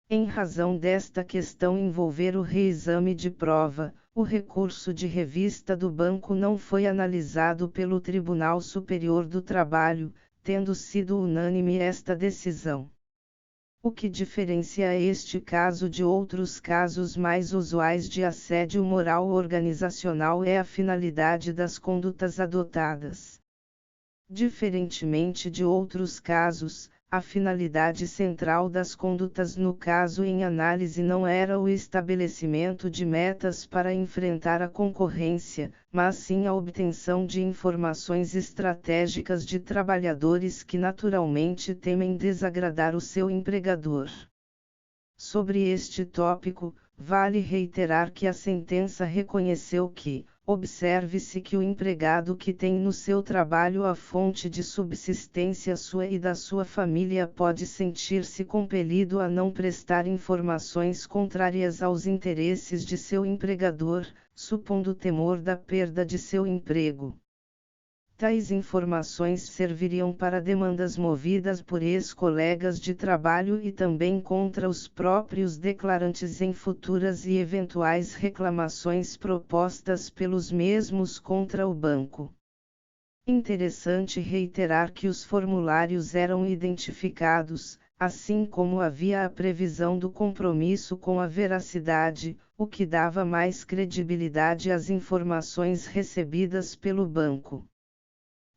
Em razão desta questão envolver o reexame de prova, o recurso de revista do banco não foi analisado pelo Tribunal Superior do Trabalho, tendo sido unânime esta decisão. O que diferencia este caso de outros casos mais usuais de assédio moral organizacional é a finalidade das condutas adotadas. Diferentemente de outros casos, a finalidade central das condutas no caso em análise não era o estabelecimento de metas para enfrentar a concorrência, mas sim a obtenção de informações estratégicas de trabalhadores que naturalmente temem desagradar o seu empregador. Sobre este tópico, vale reiterar que a sentença reconheceu que, observe-se que o empregado que tem no seu trabalho a fonte de subsistência sua e da sua família pode sentir-se compelido a não prestar informações contrárias aos interesses de seu empregador, supondo temor da perda de seu emprego. Tais informações serviriam para demandas movidas por ex-colegas de trabalho e também contra os próprios declarantes em futuras e eventuais reclamações propostas pelos mesmos contra o banco. Interessante reiterar que os formulários eram identificados, assim como havia a previsão do compromisso com a veracidade, o que dava mais credibilidade às informações recebidas pelo banco.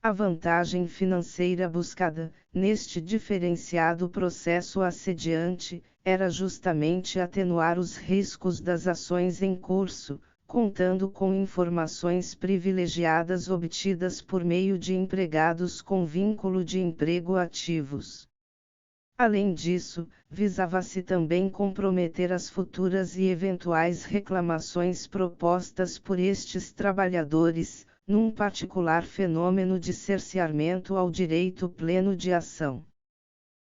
A vantagem financeira buscada, neste diferenciado processo assediante, era justamente atenuar os riscos das ações em curso, contando com informações privilegiadas obtidas por meio de empregados com vínculo de emprego ativos. Além disso, visava-se também comprometer as futuras e eventuais reclamações propostas por estes trabalhadores, num particular fenômeno de cerceamento ao direito pleno de ação.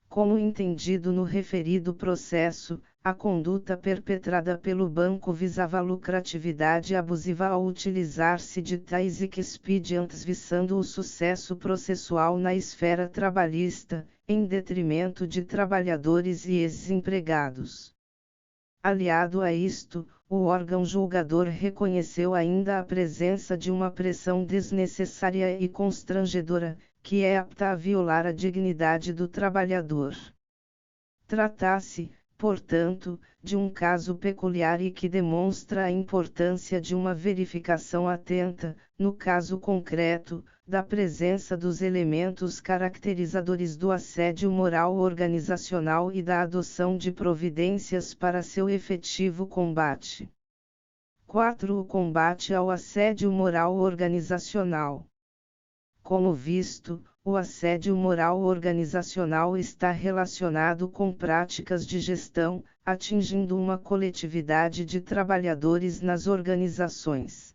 Como entendido no referido processo, a conduta perpetrada pelo banco visava a lucratividade abusiva ao utilizar-se de tais expedientes visando o sucesso processual na esfera trabalhista, em detrimento de trabalhadores e ex-empregados. Aliado a isto, o órgão julgador reconheceu ainda a presença de uma pressão desnecessária e constrangedora, que é apta a violar a dignidade do trabalhador. Trata-se, portanto, de um caso peculiar e que demonstra a importância de uma verificação atenta, no caso concreto, da presença dos elementos caracterizadores do assédio moral organizacional e da adoção de providências para seu efetivo combate. 4. O combate ao assédio moral organizacional. Como visto, o assédio moral organizacional está relacionado com práticas de gestão, atingindo uma coletividade de trabalhadores nas organizações.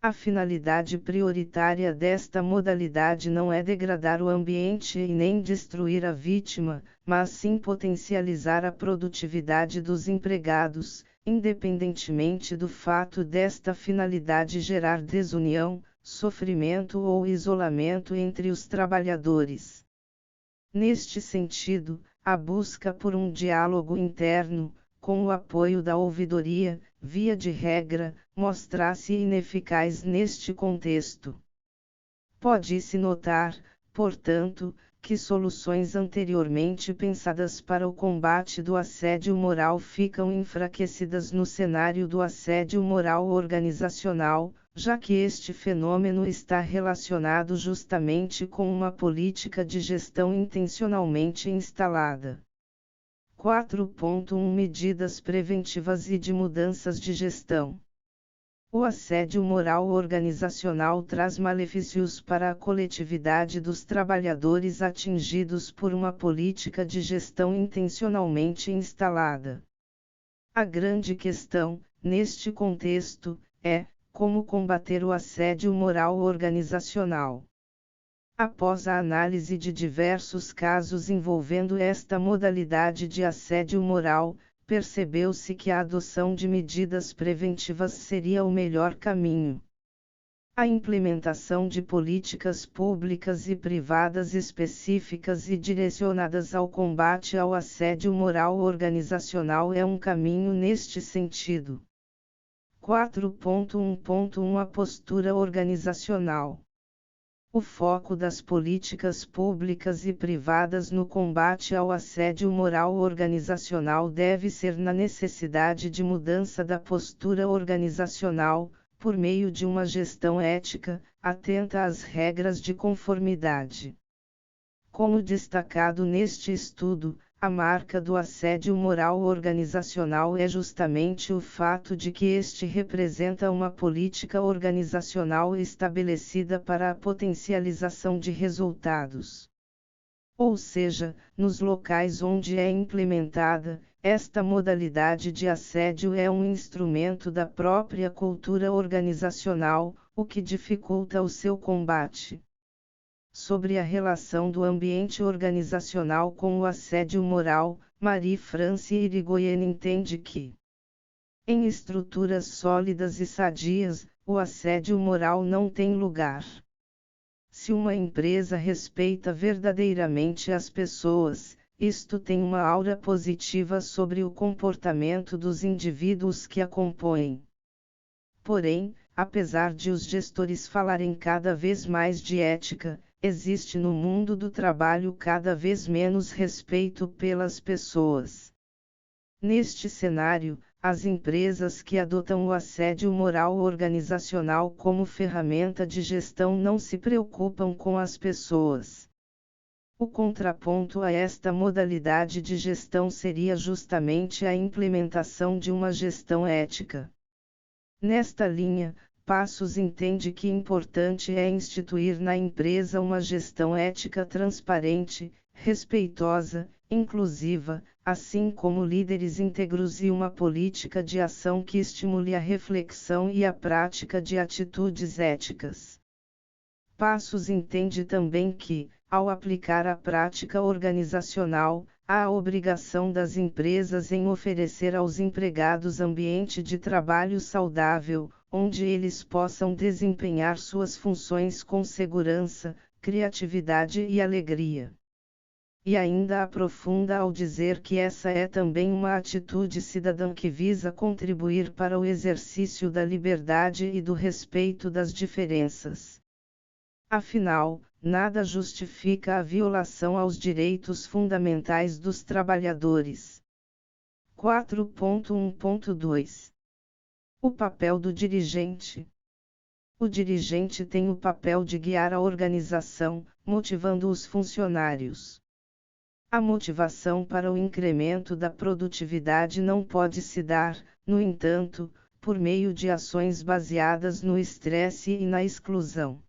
A finalidade prioritária desta modalidade não é degradar o ambiente e nem destruir a vítima, mas sim potencializar a produtividade dos empregados, independentemente do fato desta finalidade gerar desunião, sofrimento ou isolamento entre os trabalhadores. Neste sentido, a busca por um diálogo interno, com o apoio da ouvidoria, via de regra, mostra-se ineficaz neste contexto. Pode-se notar, portanto, que soluções anteriormente pensadas para o combate do assédio moral ficam enfraquecidas no cenário do assédio moral organizacional, já que este fenômeno está relacionado justamente com uma política de gestão intencionalmente instalada. 4.1 Medidas preventivas e de mudanças de gestão. O assédio moral organizacional traz malefícios para a coletividade dos trabalhadores atingidos por uma política de gestão intencionalmente instalada. A grande questão, neste contexto, é como combater o assédio moral organizacional. Após a análise de diversos casos envolvendo esta modalidade de assédio moral, percebeu-se que a adoção de medidas preventivas seria o melhor caminho. A implementação de políticas públicas e privadas específicas e direcionadas ao combate ao assédio moral organizacional é um caminho neste sentido. 4.1.1 A postura organizacional. O foco das políticas públicas e privadas no combate ao assédio moral organizacional deve ser na necessidade de mudança da postura organizacional, por meio de uma gestão ética, atenta às regras de conformidade. Como destacado neste estudo, a marca do assédio moral organizacional é justamente o fato de que este representa uma política organizacional estabelecida para a potencialização de resultados. Ou seja, nos locais onde é implementada, esta modalidade de assédio é um instrumento da própria cultura organizacional, o que dificulta o seu combate. Sobre a relação do ambiente organizacional com o assédio moral, Marie-France Irigoyen entende que, em estruturas sólidas e sadias, o assédio moral não tem lugar. Se uma empresa respeita verdadeiramente as pessoas, isto tem uma aura positiva sobre o comportamento dos indivíduos que a compõem. Porém, apesar de os gestores falarem cada vez mais de ética, existe no mundo do trabalho cada vez menos respeito pelas pessoas. Neste cenário, as empresas que adotam o assédio moral organizacional como ferramenta de gestão não se preocupam com as pessoas. O contraponto a esta modalidade de gestão seria justamente a implementação de uma gestão ética. Nesta linha, Passos entende que importante é instituir na empresa uma gestão ética transparente, respeitosa, inclusiva, assim como líderes íntegros e uma política de ação que estimule a reflexão e a prática de atitudes éticas. Passos entende também que, ao aplicar a prática organizacional, há a obrigação das empresas em oferecer aos empregados ambiente de trabalho saudável, onde eles possam desempenhar suas funções com segurança, criatividade e alegria. E ainda aprofunda ao dizer que essa é também uma atitude cidadã que visa contribuir para o exercício da liberdade e do respeito das diferenças. Afinal, nada justifica a violação aos direitos fundamentais dos trabalhadores. 4.1.2 O papel do dirigente. O dirigente tem o papel de guiar a organização, motivando os funcionários. A motivação para o incremento da produtividade não pode se dar, no entanto, por meio de ações baseadas no estresse e na exclusão.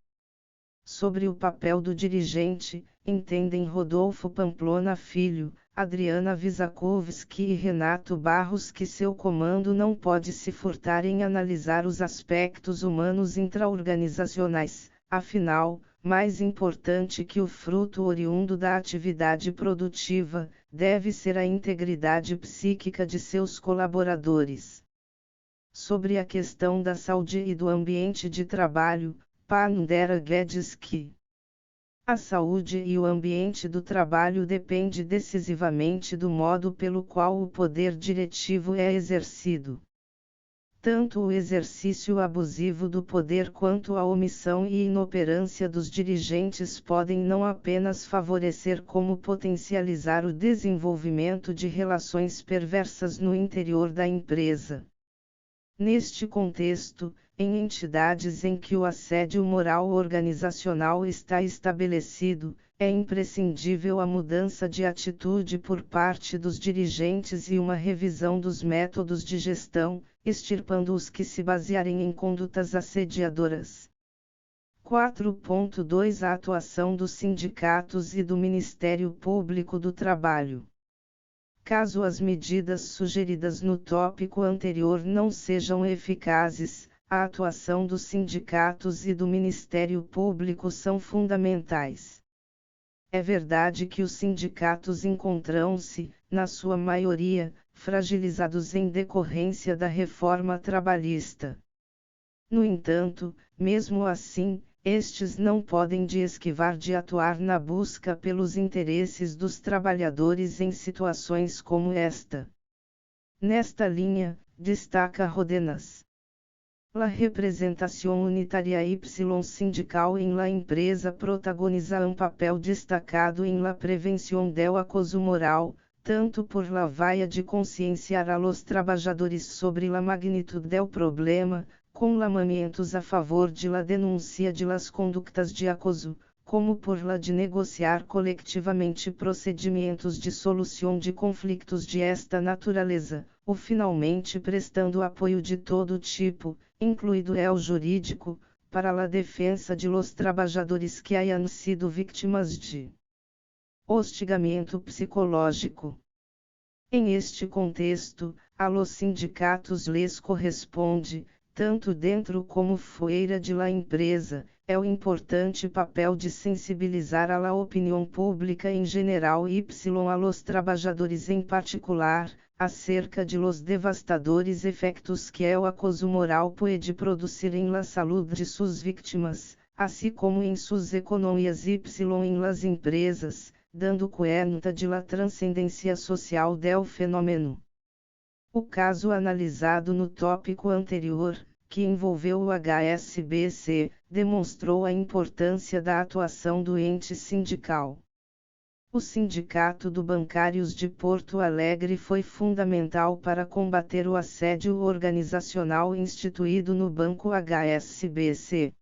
Sobre o papel do dirigente, entendem Rodolfo Pamplona Filho, Adriana Wyszakowski e Renato Barros que seu comando não pode se furtar em analisar os aspectos humanos intraorganizacionais, afinal, mais importante que o fruto oriundo da atividade produtiva, deve ser a integridade psíquica de seus colaboradores. Sobre a questão da saúde e do ambiente de trabalho, Pandera Guedes que a saúde e o ambiente do trabalho depende decisivamente do modo pelo qual o poder diretivo é exercido. Tanto o exercício abusivo do poder quanto a omissão e inoperância dos dirigentes podem não apenas favorecer como potencializar o desenvolvimento de relações perversas no interior da empresa. Neste contexto, em entidades em que o assédio moral organizacional está estabelecido, é imprescindível a mudança de atitude por parte dos dirigentes e uma revisão dos métodos de gestão, extirpando os que se basearem em condutas assediadoras. 4.2 A atuação dos sindicatos e do Ministério Público do Trabalho. Caso as medidas sugeridas no tópico anterior não sejam eficazes, a atuação dos sindicatos e do Ministério Público são fundamentais. É verdade que os sindicatos encontram-se, na sua maioria, fragilizados em decorrência da reforma trabalhista. No entanto, mesmo assim, estes não podem esquivar de atuar na busca pelos interesses dos trabalhadores em situações como esta. Nesta linha, destaca Rodenas. La representación unitaria y sindical en la empresa protagoniza un papel destacado en la prevención del acoso moral, tanto por la via de concienciar a los trabajadores sobre la magnitud del problema, com lamentos a favor de la denúncia de las conductas de acoso, como por la de negociar coletivamente procedimentos de solução de conflitos de esta natureza, ou finalmente prestando apoio de todo tipo, incluído el jurídico, para la defensa de los trabajadores que hayan sido vítimas de hostigamento psicológico. Em este contexto, a los sindicatos les corresponde, tanto dentro como fora de la empresa, é o importante papel de sensibilizar a la opinião pública em geral y a los trabajadores em particular, acerca de los devastadores efectos que el acoso moral puede producir en la salud de sus víctimas, assim como em suas economias y em las empresas, dando conta de la transcendência social del fenômeno. O caso analisado no tópico anterior, que envolveu o HSBC, demonstrou a importância da atuação do ente sindical. O Sindicato do Bancários de Porto Alegre foi fundamental para combater o assédio organizacional instituído no Banco HSBC.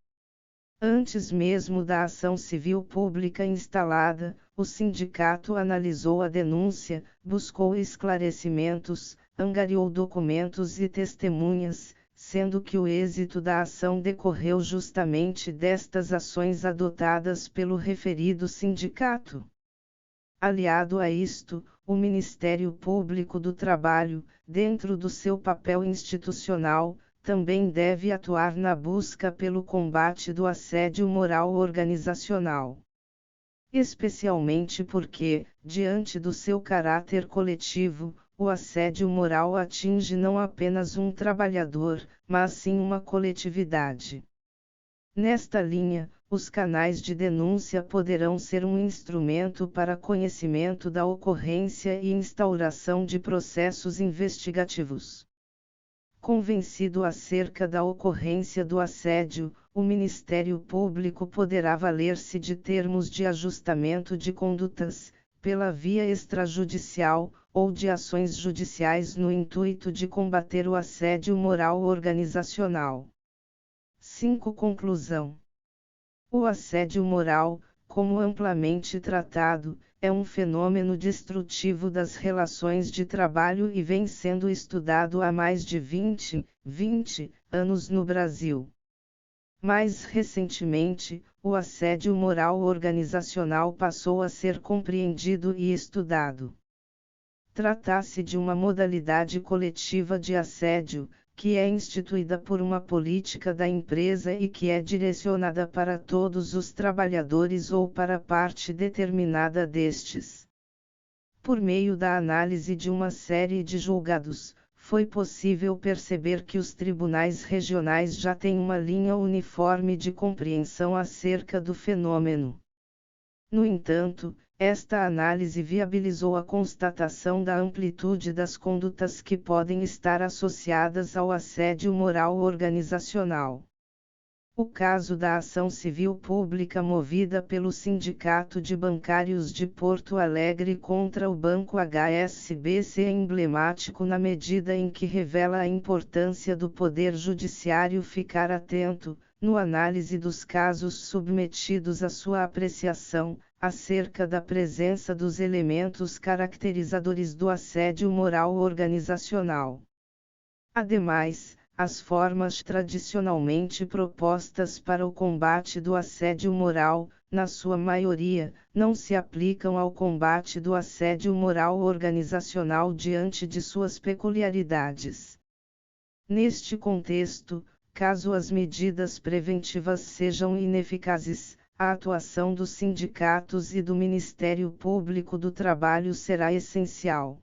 Antes mesmo da ação civil pública instalada, o sindicato analisou a denúncia, buscou esclarecimentos, angariou documentos e testemunhas, sendo que o êxito da ação decorreu justamente destas ações adotadas pelo referido sindicato. Aliado a isto, o Ministério Público do Trabalho, dentro do seu papel institucional, também deve atuar na busca pelo combate do assédio moral organizacional. Especialmente porque, diante do seu caráter coletivo, o assédio moral atinge não apenas um trabalhador, mas sim uma coletividade. Nesta linha, os canais de denúncia poderão ser um instrumento para conhecimento da ocorrência e instauração de processos investigativos. Convencido acerca da ocorrência do assédio, o Ministério Público poderá valer-se de termos de ajustamento de condutas, pela via extrajudicial, ou de ações judiciais no intuito de combater o assédio moral organizacional. 5. Conclusão. O assédio moral, como amplamente tratado, é um fenômeno destrutivo das relações de trabalho e vem sendo estudado há mais de 20 anos no Brasil. Mais recentemente, o assédio moral organizacional passou a ser compreendido e estudado. Trata-se de uma modalidade coletiva de assédio, que é instituída por uma política da empresa e que é direcionada para todos os trabalhadores ou para parte determinada destes. Por meio da análise de uma série de julgados, foi possível perceber que os tribunais regionais já têm uma linha uniforme de compreensão acerca do fenômeno. No entanto, esta análise viabilizou a constatação da amplitude das condutas que podem estar associadas ao assédio moral organizacional. O caso da ação civil pública movida pelo Sindicato de Bancários de Porto Alegre contra o Banco HSBC é emblemático na medida em que revela a importância do Poder Judiciário ficar atento, no análise dos casos submetidos à sua apreciação, acerca da presença dos elementos caracterizadores do assédio moral organizacional. Ademais, as formas tradicionalmente propostas para o combate do assédio moral, na sua maioria, não se aplicam ao combate do assédio moral organizacional diante de suas peculiaridades. Neste contexto, caso as medidas preventivas sejam ineficazes, a atuação dos sindicatos e do Ministério Público do Trabalho será essencial.